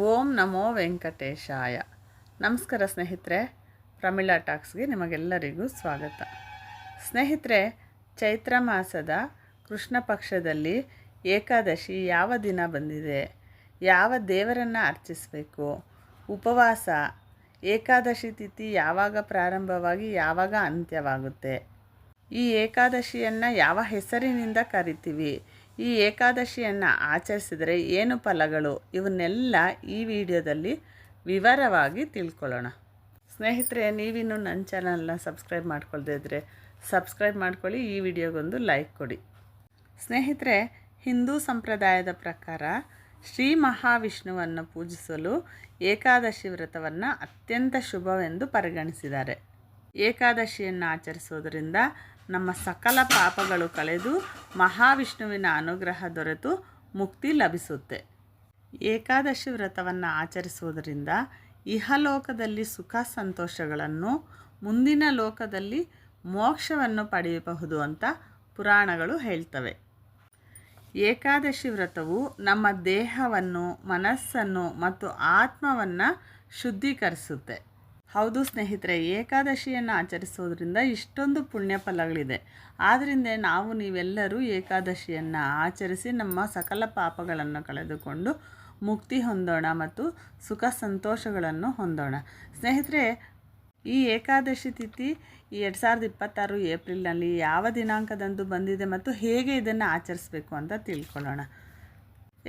ಓಂ ನಮೋ ವೆಂಕಟೇಶಾಯ. ನಮಸ್ಕಾರ ಸ್ನೇಹಿತರೆ, ಪ್ರಮೀಳಾ ಟಾಕ್ಸ್ಗೆ ನಿಮಗೆಲ್ಲರಿಗೂ ಸ್ವಾಗತ. ಸ್ನೇಹಿತರೆ, ಚೈತ್ರ ಮಾಸದ ಕೃಷ್ಣ ಪಕ್ಷದಲ್ಲಿ ಏಕಾದಶಿ ಯಾವ ದಿನ ಬಂದಿದೆ, ಯಾವ ದೇವರನ್ನು ಅರ್ಚಿಸಬೇಕು, ಉಪವಾಸ, ಏಕಾದಶಿ ತಿಥಿ ಯಾವಾಗ ಪ್ರಾರಂಭವಾಗಿ ಯಾವಾಗ ಅಂತ್ಯವಾಗುತ್ತೆ, ಈ ಏಕಾದಶಿಯನ್ನು ಯಾವ ಹೆಸರಿನಿಂದ ಕರಿತೀವಿ, ಈ ಏಕಾದಶಿಯನ್ನು ಆಚರಿಸಿದರೆ ಏನು ಫಲಗಳು, ಇವನ್ನೆಲ್ಲ ಈ ವಿಡಿಯೋದಲ್ಲಿ ವಿವರವಾಗಿ ತಿಳ್ಕೊಳ್ಳೋಣ. ಸ್ನೇಹಿತರೆ, ನೀವಿನ್ನೂ ನನ್ನ ಚಾನಲ್ನ ಸಬ್ಸ್ಕ್ರೈಬ್ ಮಾಡ್ಕೊಳ್ದೇ ಇದ್ದರೆ ಸಬ್ಸ್ಕ್ರೈಬ್ ಮಾಡ್ಕೊಳ್ಳಿ, ಈ ವಿಡಿಯೋಗೊಂದು ಲೈಕ್ ಕೊಡಿ. ಸ್ನೇಹಿತರೆ, ಹಿಂದೂ ಸಂಪ್ರದಾಯದ ಪ್ರಕಾರ ಶ್ರೀ ಮಹಾವಿಷ್ಣುವನ್ನು ಪೂಜಿಸಲು ಏಕಾದಶಿ ವ್ರತವನ್ನು ಅತ್ಯಂತ ಶುಭವೆಂದು ಪರಿಗಣಿಸಿದ್ದಾರೆ. ಏಕಾದಶಿಯನ್ನು ಆಚರಿಸೋದರಿಂದ ನಮ್ಮ ಸಕಲ ಪಾಪಗಳು ಕಳೆದು ಮಹಾವಿಷ್ಣುವಿನ ಅನುಗ್ರಹ ದೊರೆತು ಮುಕ್ತಿ ಲಭಿಸುತ್ತೆ. ಏಕಾದಶಿ ವ್ರತವನ್ನು ಆಚರಿಸುವುದರಿಂದ ಇಹಲೋಕದಲ್ಲಿ ಸುಖ ಸಂತೋಷಗಳನ್ನು, ಮುಂದಿನ ಲೋಕದಲ್ಲಿ ಮೋಕ್ಷವನ್ನು ಪಡೆಯಬಹುದು ಅಂತ ಪುರಾಣಗಳು ಹೇಳ್ತವೆ. ಏಕಾದಶಿ ವ್ರತವು ನಮ್ಮ ದೇಹವನ್ನು, ಮನಸ್ಸನ್ನು ಮತ್ತು ಆತ್ಮವನ್ನು ಶುದ್ಧೀಕರಿಸುತ್ತೆ. ಹೌದು ಸ್ನೇಹಿತರೆ, ಏಕಾದಶಿಯನ್ನು ಆಚರಿಸೋದ್ರಿಂದ ಇಷ್ಟೊಂದು ಪುಣ್ಯ ಫಲಗಳಿದೆ. ಆದ್ದರಿಂದ ನೀವೆಲ್ಲರೂ ಏಕಾದಶಿಯನ್ನು ಆಚರಿಸಿ ನಮ್ಮ ಸಕಲ ಪಾಪಗಳನ್ನು ಕಳೆದುಕೊಂಡು ಮುಕ್ತಿ ಹೊಂದೋಣ ಮತ್ತು ಸುಖ ಸಂತೋಷಗಳನ್ನು ಹೊಂದೋಣ. ಸ್ನೇಹಿತರೆ, ಈ ಏಕಾದಶಿ ತಿಥಿ 2026 ಏಪ್ರಿಲ್ನಲ್ಲಿ ಯಾವ ದಿನಾಂಕದಂದು ಬಂದಿದೆ ಮತ್ತು ಹೇಗೆ ಇದನ್ನು ಆಚರಿಸಬೇಕು ಅಂತ ತಿಳ್ಕೊಳ್ಳೋಣ.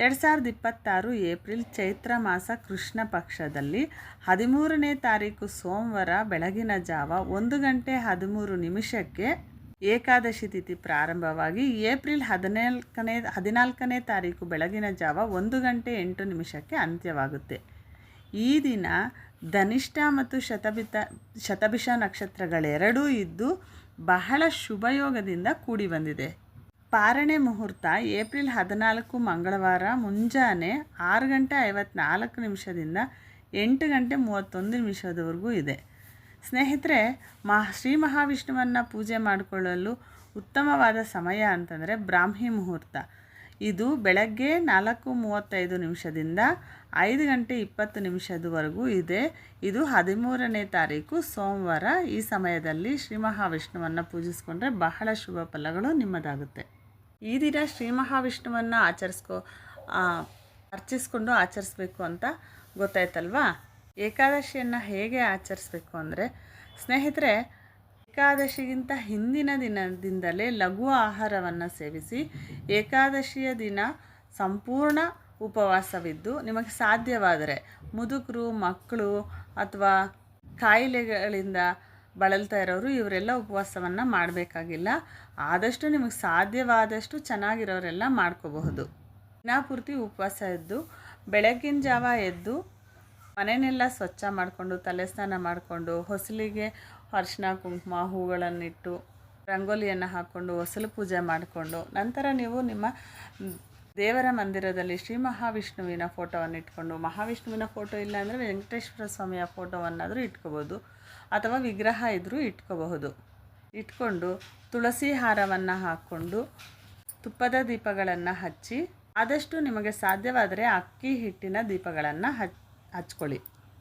2026 ಏಪ್ರಿಲ್ ಚೈತ್ರ ಮಾಸ ಕೃಷ್ಣ ಪಕ್ಷದಲ್ಲಿ 13ನೇ ತಾರೀಕು ಸೋಮವಾರ ಬೆಳಗಿನ ಜಾವ 1:13 ಏಕಾದಶಿ ತಿಥಿ ಪ್ರಾರಂಭವಾಗಿ ಏಪ್ರಿಲ್ 14ನೇ ತಾರೀಕು ಬೆಳಗಿನ ಜಾವ 1:08 ಅಂತ್ಯವಾಗುತ್ತೆ. ಈ ದಿನ ಧನಿಷ್ಠ ಮತ್ತು ಶತಭಿಷ ನಕ್ಷತ್ರಗಳೆರಡೂ ಇದ್ದು ಬಹಳ ಶುಭಯೋಗದಿಂದ ಕೂಡಿ ಬಂದಿದೆ. ಪಾರಣೆ ಮುಹೂರ್ತ ಏಪ್ರಿಲ್ 14 ಮಂಗಳವಾರ ಮುಂಜಾನೆ 6:54 8:31 ಇದೆ. ಸ್ನೇಹಿತರೆ, ಶ್ರೀ ಮಹಾವಿಷ್ಣುವನ್ನು ಪೂಜೆ ಮಾಡಿಕೊಳ್ಳಲು ಉತ್ತಮವಾದ ಸಮಯ ಅಂತಂದರೆ ಬ್ರಾಹ್ಮಿ ಮುಹೂರ್ತ. ಇದು ಬೆಳಗ್ಗೆ 4:35 5:20 ಇದೆ. ಇದು 13ನೇ ತಾರೀಕು ಸೋಮವಾರ. ಈ ಸಮಯದಲ್ಲಿ ಶ್ರೀ ಮಹಾವಿಷ್ಣುವನ್ನು ಪೂಜಿಸಿಕೊಂಡ್ರೆ ಬಹಳ ಶುಭ ಫಲಗಳು ನಿಮ್ಮದಾಗುತ್ತೆ. ಈ ದಿನ ಶ್ರೀ ಮಹಾವಿಷ್ಣುವನ್ನು ಅರ್ಚಿಸ್ಕೊಂಡು ಆಚರಿಸ್ಬೇಕು ಅಂತ ಗೊತ್ತಾಯ್ತಲ್ವಾ. ಏಕಾದಶಿಯನ್ನು ಹೇಗೆ ಆಚರಿಸ್ಬೇಕು ಅಂದರೆ, ಸ್ನೇಹಿತರೆ, ಏಕಾದಶಿಗಿಂತ ಹಿಂದಿನ ದಿನದಿಂದಲೇ ಲಘು ಆಹಾರವನ್ನು ಸೇವಿಸಿ ಏಕಾದಶಿಯ ದಿನ ಸಂಪೂರ್ಣ ಉಪವಾಸವಿದ್ದು, ನಿಮಗೆ ಸಾಧ್ಯವಾದರೆ ಮುದುಕರು, ಮಕ್ಕಳು ಅಥವಾ ಕಾಯಿಲೆಗಳಿಂದ ಬಳಲ್ತಾ ಇರೋರು ಇವರೆಲ್ಲ ಉಪವಾಸವನ್ನು ಮಾಡಬೇಕಾಗಿಲ್ಲ. ಆದಷ್ಟು ನಿಮಗೆ ಸಾಧ್ಯವಾದಷ್ಟು ಚೆನ್ನಾಗಿರೋರೆಲ್ಲ ಮಾಡ್ಕೋಬಹುದು. ದಿನಪೂರ್ತಿ ಉಪವಾಸ ಇದ್ದು ಬೆಳಗಿನ ಜಾವ ಎದ್ದು ಮನೆಯನ್ನೆಲ್ಲ ಸ್ವಚ್ಛ ಮಾಡಿಕೊಂಡು, ತಲೆ ಸ್ನಾನ ಮಾಡಿಕೊಂಡು, ಹೊಸಲಿಗೆ ಅರಿಶಿನ ಕುಂಕುಮ ಹೂಗಳನ್ನಿಟ್ಟು ರಂಗೋಲಿಯನ್ನು ಹಾಕ್ಕೊಂಡು ಹೊಸಲು ಪೂಜೆ ಮಾಡಿಕೊಂಡು, ನಂತರ ನೀವು ನಿಮ್ಮ ದೇವರ ಮಂದಿರದಲ್ಲಿ ಶ್ರೀ ಮಹಾವಿಷ್ಣುವಿನ ಫೋಟೋವನ್ನು ಇಟ್ಕೊಂಡು, ಮಹಾವಿಷ್ಣುವಿನ ಫೋಟೋ ಇಲ್ಲ ಅಂದರೆ ವೆಂಕಟೇಶ್ವರ ಸ್ವಾಮಿಯ ಫೋಟೋವನ್ನಾದರೂ ಇಟ್ಕೋಬೋದು ಅಥವಾ ವಿಗ್ರಹ ಇದ್ದರೂ ಇಟ್ಕೋಬಹುದು. ಇಟ್ಕೊಂಡು ತುಳಸಿ ಹಾರವನ್ನು ಹಾಕ್ಕೊಂಡು ತುಪ್ಪದ ದೀಪಗಳನ್ನು ಹಚ್ಚಿ, ಆದಷ್ಟು ನಿಮಗೆ ಸಾಧ್ಯವಾದರೆ ಅಕ್ಕಿ ಹಿಟ್ಟಿನ ದೀಪಗಳನ್ನು ಹಚ್ಕೊಳ್ಳಿ.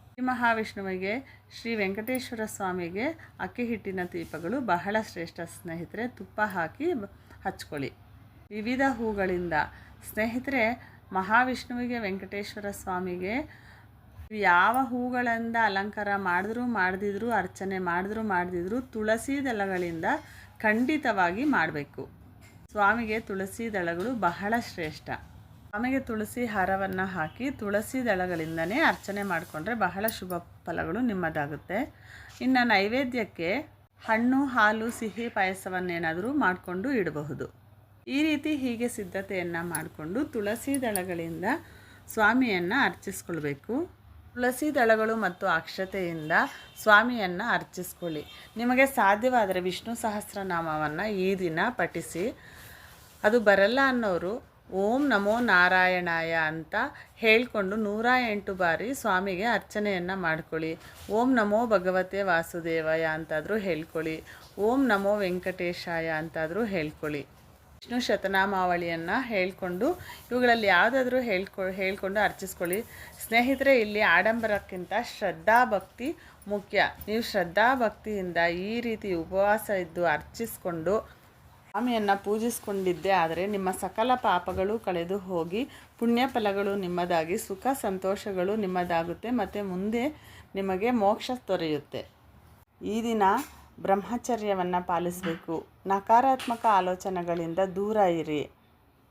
ಶ್ರೀ ಮಹಾವಿಷ್ಣುವಿಗೆ, ಶ್ರೀ ವೆಂಕಟೇಶ್ವರ ಸ್ವಾಮಿಗೆ ಅಕ್ಕಿ ಹಿಟ್ಟಿನ ದೀಪಗಳು ಬಹಳ ಶ್ರೇಷ್ಠ ಸ್ನೇಹಿತರೆ. ತುಪ್ಪ ಹಾಕಿ ಹಚ್ಕೊಳ್ಳಿ ವಿವಿಧ ಹೂಗಳಿಂದ. ಸ್ನೇಹಿತರೆ, ಮಹಾವಿಷ್ಣುವಿಗೆ, ವೆಂಕಟೇಶ್ವರ ಸ್ವಾಮಿಗೆ ಯಾವ ಹೂಗಳಿಂದ ಅಲಂಕಾರ ಮಾಡಿದ್ರು ಅರ್ಚನೆ ಮಾಡಿದ್ರು ತುಳಸಿ ದಳಗಳಿಂದ ಖಂಡಿತವಾಗಿ ಮಾಡಬೇಕು. ಸ್ವಾಮಿಗೆ ತುಳಸಿ ದಳಗಳು ಬಹಳ ಶ್ರೇಷ್ಠ. ಸ್ವಾಮಿಗೆ ತುಳಸಿ ಹಾರವನ್ನು ಹಾಕಿ ತುಳಸಿ ದಳಗಳಿಂದನೇ ಅರ್ಚನೆ ಮಾಡಿಕೊಂಡ್ರೆ ಬಹಳ ಶುಭ ಫಲಗಳು ನಿಮ್ಮದಾಗುತ್ತೆ. ಇನ್ನು ನೈವೇದ್ಯಕ್ಕೆ ಹಣ್ಣು, ಹಾಲು, ಸಿಹಿ ಪಾಯಸವನ್ನೇನಾದರೂ ಮಾಡಿಕೊಂಡು ಇಡಬಹುದು. ಈ ರೀತಿ ಹೀಗೆ ಸಿದ್ಧತೆಯನ್ನು ಮಾಡಿಕೊಂಡು ತುಳಸಿ ದಳಗಳಿಂದ ಸ್ವಾಮಿಯನ್ನು ಅರ್ಚಿಸ್ಕೊಳ್ಬೇಕು. ತುಳಸಿ ದಳಗಳು ಮತ್ತು ಅಕ್ಷತೆಯಿಂದ ಸ್ವಾಮಿಯನ್ನು ಅರ್ಚಿಸ್ಕೊಳ್ಳಿ. ನಿಮಗೆ ಸಾಧ್ಯವಾದರೆ ವಿಷ್ಣು ಸಹಸ್ರನಾಮವನ್ನು ಈ ದಿನ ಪಠಿಸಿ. ಅದು ಬರಲ್ಲ ಅನ್ನೋರು ಓಂ ನಮೋ ನಾರಾಯಣಾಯ ಅಂತ ಹೇಳಿಕೊಂಡು 108 ಬಾರಿ ಸ್ವಾಮಿಗೆ ಅರ್ಚನೆಯನ್ನು ಮಾಡ್ಕೊಳ್ಳಿ. ಓಂ ನಮೋ ಭಗವತೆ ವಾಸುದೇವಾಯ ಅಂತಾದರೂ ಹೇಳ್ಕೊಳ್ಳಿ. ಓಂ ನಮೋ ವೆಂಕಟೇಶಾಯ ಅಂತಾದರೂ ಹೇಳ್ಕೊಳ್ಳಿ. ವಿಷ್ಣು ಶತನಾಮಾವಳಿಯನ್ನು ಹೇಳ್ಕೊಂಡು ಇವುಗಳಲ್ಲಿ ಯಾವುದಾದ್ರೂ ಹೇಳ್ಕೊಂಡು ಅರ್ಚಿಸ್ಕೊಳ್ಳಿ ಸ್ನೇಹಿತರೆ. ಇಲ್ಲಿ ಆಡಂಬರಕ್ಕಿಂತ ಶ್ರದ್ಧಾಭಕ್ತಿ ಮುಖ್ಯ. ನೀವು ಶ್ರದ್ಧಾಭಕ್ತಿಯಿಂದ ಈ ರೀತಿ ಉಪವಾಸ ಇದ್ದು ಅರ್ಚಿಸ್ಕೊಂಡು ಸ್ವಾಮಿಯನ್ನು ಪೂಜಿಸ್ಕೊಂಡಿದ್ದೇ ಆದರೆ ನಿಮ್ಮ ಸಕಲ ಪಾಪಗಳು ಕಳೆದು ಹೋಗಿ ಪುಣ್ಯ ಫಲಗಳು ನಿಮ್ಮದಾಗಿ ಸುಖ ಸಂತೋಷಗಳು ನಿಮ್ಮದಾಗುತ್ತೆ ಮತ್ತು ಮುಂದೆ ನಿಮಗೆ ಮೋಕ್ಷ ದೊರೆಯುತ್ತೆ. ಈ ದಿನ ಬ್ರಹ್ಮಚರ್ಯವನ್ನು ಪಾಲಿಸಬೇಕು. ನಕಾರಾತ್ಮಕ ಆಲೋಚನೆಗಳಿಂದ ದೂರ ಇರಿ.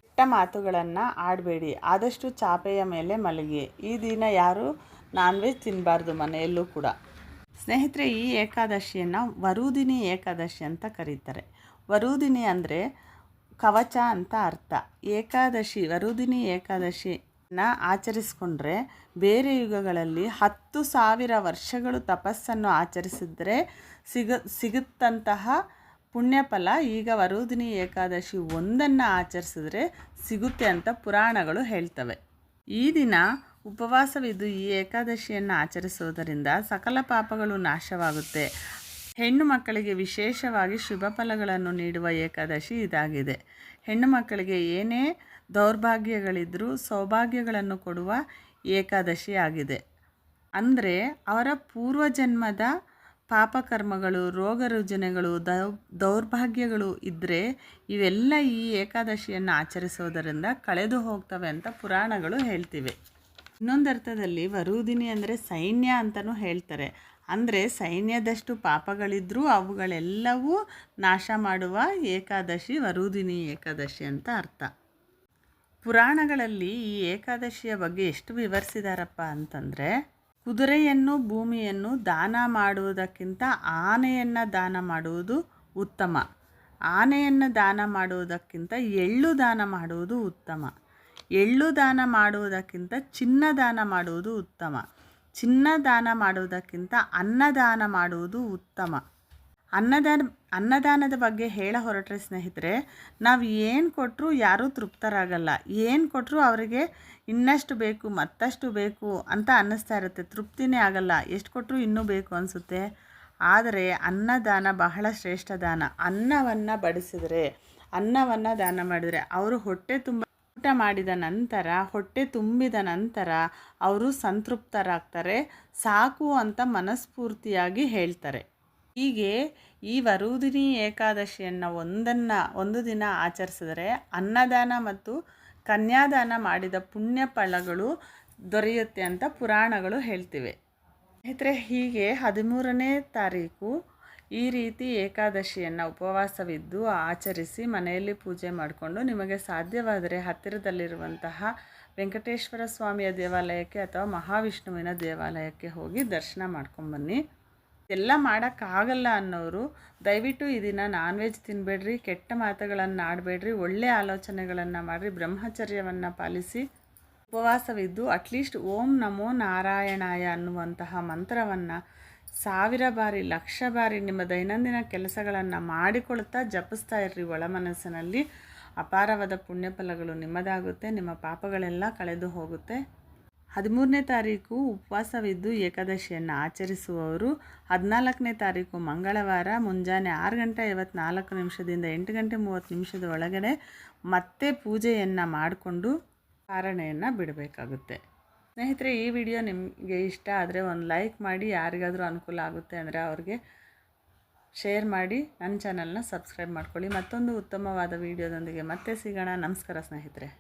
ಕೆಟ್ಟ ಮಾತುಗಳನ್ನು ಆಡಬೇಡಿ. ಆದಷ್ಟು ಚಾಪೆಯ ಮೇಲೆ ಮಲಗಿ. ಈ ದಿನ ಯಾರು ನಾನ್ ವೆಜ್ ತಿನ್ನಬಾರ್ದು ಮನೆಯಲ್ಲೂ ಕೂಡ. ಸ್ನೇಹಿತರೆ, ಈ ಏಕಾದಶಿಯನ್ನು ವರುದಿನಿ ಏಕಾದಶಿ ಅಂತ ಕರೀತಾರೆ. ವರುದಿನಿ ಅಂದರೆ ಕವಚ ಅಂತ ಅರ್ಥ. ಏಕಾದಶಿ ವರುದಿನಿ ಏಕಾದಶಿನ ಆಚರಿಸ್ಕೊಂಡ್ರೆ ಬೇರೆ ಯುಗಗಳಲ್ಲಿ 10,000 ವರ್ಷಗಳು ತಪಸ್ಸನ್ನು ಆಚರಿಸಿದರೆ ಸಿಗುತ್ತಂತಹ ಪುಣ್ಯಫಲ ಈಗ ವರುದಿನಿ ಏಕಾದಶಿ ಒಂದನ್ನು ಆಚರಿಸಿದ್ರೆ ಸಿಗುತ್ತೆ ಅಂತ ಪುರಾಣಗಳು ಹೇಳ್ತವೆ. ಈ ದಿನ ಉಪವಾಸವಿದ್ದು ಈ ಏಕಾದಶಿಯನ್ನು ಆಚರಿಸುವುದರಿಂದ ಸಕಲ ಪಾಪಗಳು ನಾಶವಾಗುತ್ತೆ. ಹೆಣ್ಣು ಮಕ್ಕಳಿಗೆ ವಿಶೇಷವಾಗಿ ಶುಭ ಫಲಗಳನ್ನು ನೀಡುವ ಏಕಾದಶಿ ಇದಾಗಿದೆ. ಹೆಣ್ಣು ಮಕ್ಕಳಿಗೆ ಏನೇ ದೌರ್ಭಾಗ್ಯಗಳಿದ್ದರೂ ಸೌಭಾಗ್ಯಗಳನ್ನು ಕೊಡುವ ಏಕಾದಶಿ ಆಗಿದೆ. ಅಂದರೆ ಅವರ ಪೂರ್ವಜನ್ಮದ ಪಾಪಕರ್ಮಗಳು, ರೋಗ ರುಜಿನಗಳು, ದೌರ್ಭಾಗ್ಯಗಳು ಇದ್ದರೆ ಇವೆಲ್ಲ ಈ ಏಕಾದಶಿಯನ್ನು ಆಚರಿಸೋದರಿಂದ ಕಳೆದು ಹೋಗ್ತವೆ ಅಂತ ಪುರಾಣಗಳು ಹೇಳ್ತಿವೆ. ಇನ್ನೊಂದರ್ಥದಲ್ಲಿ ವರುದಿನಿ ಅಂದರೆ ಸೈನ್ಯ ಅಂತಲೂ ಹೇಳ್ತಾರೆ. ಅಂದರೆ ಸೈನ್ಯದಷ್ಟು ಪಾಪಗಳಿದ್ದರೂ ಅವುಗಳೆಲ್ಲವೂ ನಾಶ ಮಾಡುವ ಏಕಾದಶಿ ವರುದಿನಿ ಏಕಾದಶಿ ಅಂತ ಅರ್ಥ. ಪುರಾಣಗಳಲ್ಲಿ ಈ ಏಕಾದಶಿಯ ಬಗ್ಗೆ ಎಷ್ಟು ವಿವರಿಸಿದಾರಪ್ಪ ಅಂತಂದರೆ, ಕುದುರೆಯನ್ನು ಭೂಮಿಯನ್ನು ದಾನ ಮಾಡುವುದಕ್ಕಿಂತ ಆನೆಯನ್ನು ದಾನ ಮಾಡುವುದು ಉತ್ತಮ. ಆನೆಯನ್ನು ದಾನ ಮಾಡುವುದಕ್ಕಿಂತ ಎಳ್ಳು ದಾನ ಮಾಡುವುದು ಉತ್ತಮ. ಎಳ್ಳು ದಾನ ಮಾಡುವುದಕ್ಕಿಂತ ಚಿನ್ನ ದಾನ ಮಾಡುವುದು ಉತ್ತಮ. ಚಿನ್ನ ದಾನ ಮಾಡುವುದಕ್ಕಿಂತ ಅನ್ನದಾನ ಮಾಡುವುದು ಉತ್ತಮ. ಅನ್ನದಾನದ ಬಗ್ಗೆ ಹೇಳ ಹೊರಟ್ರೆ ಸ್ನೇಹಿತರೆ, ನಾವು ಏನು ಕೊಟ್ಟರೂ ಯಾರೂ ತೃಪ್ತರಾಗಲ್ಲ. ಏನು ಕೊಟ್ಟರೂ ಅವರಿಗೆ ಇನ್ನಷ್ಟು ಬೇಕು, ಮತ್ತಷ್ಟು ಬೇಕು ಅಂತ ಅನ್ನಿಸ್ತಾ ಇರುತ್ತೆ. ತೃಪ್ತಿನೇ ಆಗಲ್ಲ. ಎಷ್ಟು ಕೊಟ್ಟರೂ ಇನ್ನೂ ಬೇಕು ಅನಿಸುತ್ತೆ. ಆದರೆ ಅನ್ನದಾನ ಬಹಳ ಶ್ರೇಷ್ಠ ದಾನ. ಅನ್ನವನ್ನು ಬಡಿಸಿದರೆ, ಅನ್ನವನ್ನು ದಾನ ಮಾಡಿದರೆ ಅವರು ಹೊಟ್ಟೆ ತುಂಬ ಊಟ ಮಾಡಿದ ನಂತರ, ಹೊಟ್ಟೆ ತುಂಬಿದ ನಂತರ ಅವರು ಸಂತೃಪ್ತರಾಗ್ತಾರೆ. ಸಾಕು ಅಂತ ಮನಸ್ಫೂರ್ತಿಯಾಗಿ ಹೇಳ್ತಾರೆ. ಹೀಗೆ ಈ ವರುದಿನಿ ಏಕಾದಶಿಯನ್ನು ಒಂದು ದಿನ ಆಚರಿಸಿದರೆ ಅನ್ನದಾನ ಮತ್ತು ಕನ್ಯಾದಾನ ಮಾಡಿದ ಪುಣ್ಯ ಫಲಗಳು ದೊರೆಯುತ್ತೆ ಅಂತ ಪುರಾಣಗಳು ಹೇಳ್ತಿವೆ. ಸ್ನೇಹಿತರೆ, ಹೀಗೆ 13ನೇ ತಾರೀಕು ಈ ರೀತಿ ಏಕಾದಶಿಯನ್ನು ಉಪವಾಸವಿದ್ದು ಆಚರಿಸಿ ಮನೆಯಲ್ಲಿ ಪೂಜೆ ಮಾಡಿಕೊಂಡು ನಿಮಗೆ ಸಾಧ್ಯವಾದರೆ ಹತ್ತಿರದಲ್ಲಿರುವಂತಹ ವೆಂಕಟೇಶ್ವರ ಸ್ವಾಮಿಯ ದೇವಾಲಯಕ್ಕೆ ಅಥವಾ ಮಹಾವಿಷ್ಣುವಿನ ದೇವಾಲಯಕ್ಕೆ ಹೋಗಿ ದರ್ಶನ ಮಾಡ್ಕೊಂಬನ್ನಿ. ಎಲ್ಲ ಮಾಡೋಕ್ಕಾಗಲ್ಲ ಅನ್ನೋರು ದಯವಿಟ್ಟು ಈ ದಿನ ನಾನ್ ವೆಜ್ ತಿನ್ನಬೇಡ್ರಿ, ಕೆಟ್ಟ ಮಾತುಗಳನ್ನು ಆಡಬೇಡ್ರಿ, ಒಳ್ಳೆಯ ಆಲೋಚನೆಗಳನ್ನು ಮಾಡಿರಿ, ಬ್ರಹ್ಮಚರ್ಯವನ್ನು ಪಾಲಿಸಿ ಉಪವಾಸವಿದ್ದು ಅಟ್ಲೀಸ್ಟ್ ಓಂ ನಮೋ ನಾರಾಯಣಾಯ ಅನ್ನುವಂತಹ ಮಂತ್ರವನ್ನು 1000 ಬಾರಿ 1,00,000 ಬಾರಿ ನಿಮ್ಮ ದೈನಂದಿನ ಕೆಲಸಗಳನ್ನು ಮಾಡಿಕೊಳ್ತಾ ಜಪಿಸ್ತಾ ಇರ್ರಿ. ಒಳ ಮನಸ್ಸಿನಲ್ಲಿ ಅಪಾರವಾದ ಪುಣ್ಯಫಲಗಳು ನಿಮ್ಮದಾಗುತ್ತೆ. ನಿಮ್ಮ ಪಾಪಗಳೆಲ್ಲ ಕಳೆದು ಹೋಗುತ್ತೆ. 13ನೇ ತಾರೀಕು ಉಪವಾಸವಿದ್ದು ಏಕಾದಶಿಯನ್ನು ಆಚರಿಸುವವರು 14ನೇ ತಾರೀಕು ಮಂಗಳವಾರ ಮುಂಜಾನೆ 6:54 8 ಗಂಟೆ 30 ಒಳಗಡೆ ಮತ್ತೆ ಪೂಜೆಯನ್ನು ಮಾಡಿಕೊಂಡು ಪಾರಣೆಯನ್ನು ಬಿಡಬೇಕಾಗುತ್ತೆ. ಸ್ನೇಹಿತರೆ, ಈ ವಿಡಿಯೋ ನಿಮಗೆ ಇಷ್ಟ ಆದರೆ ಒಂದು ಲೈಕ್ ಮಾಡಿ. ಯಾರಿಗಾದರೂ ಅನುಕೂಲ ಆಗುತ್ತೆ ಅಂದರೆ ಅವ್ರಿಗೆ ಶೇರ್ ಮಾಡಿ. ನನ್ನ ಚಾನಲ್ನ ಸಬ್ಸ್ಕ್ರೈಬ್ ಮಾಡ್ಕೊಳ್ಳಿ. ಮತ್ತೊಂದು ಉತ್ತಮವಾದ ವಿಡಿಯೋದೊಂದಿಗೆ ಮತ್ತೆ ಸಿಗೋಣ. ನಮಸ್ಕಾರ ಸ್ನೇಹಿತರೆ.